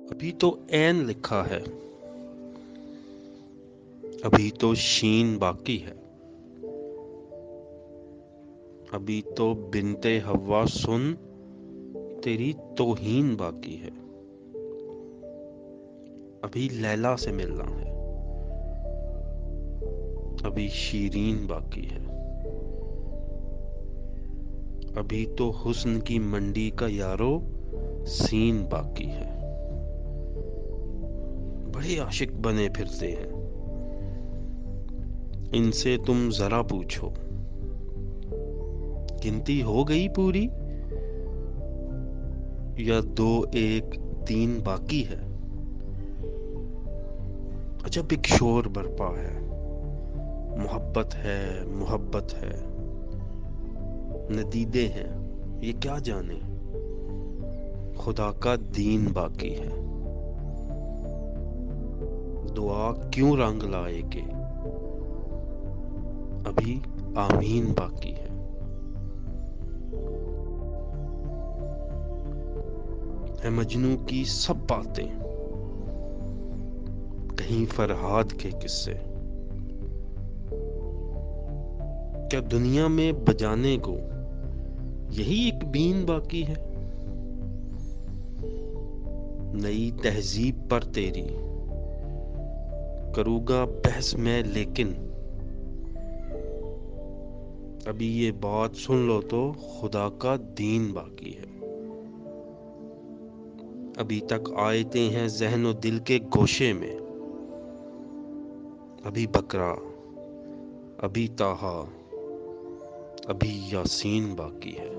ابھی تو عین لکھا ہے، ابھی تو شین باقی ہے، ابھی تو بنتے حوا سن تیری توہین باقی ہے، ابھی لیلا سے ملنا ہے، ابھی شیرین باقی ہے، ابھی تو حسن کی منڈی کا یارو سین باقی ہے۔ بڑے عاشق بنے پھرتے ہیں، ان سے تم ذرا پوچھو گنتی ہو گئی پوری یا دو ایک تین باقی ہے۔ عجب ایک شور برپا ہے، محبت ہے محبت ہے، ندیدے ہیں یہ کیا جانے، خدا کا دین باقی ہے۔ دعا کیوں رنگ لائے کہ ابھی آمین باقی ہے۔ ہے مجنوں کی سب باتیں کہیں فرہاد کے قصے، کیا دنیا میں بجانے کو یہی ایک بین باقی ہے۔ نئی تہذیب پر تیری کروں گا بحث میں لیکن ابھی یہ بات سن لو تو خدا کا دین باقی ہے۔ ابھی تک آیتیں ہیں ذہن و دل کے گوشے میں، ابھی بقرہ ابھی طٰہٰ ابھی یاسین باقی ہے۔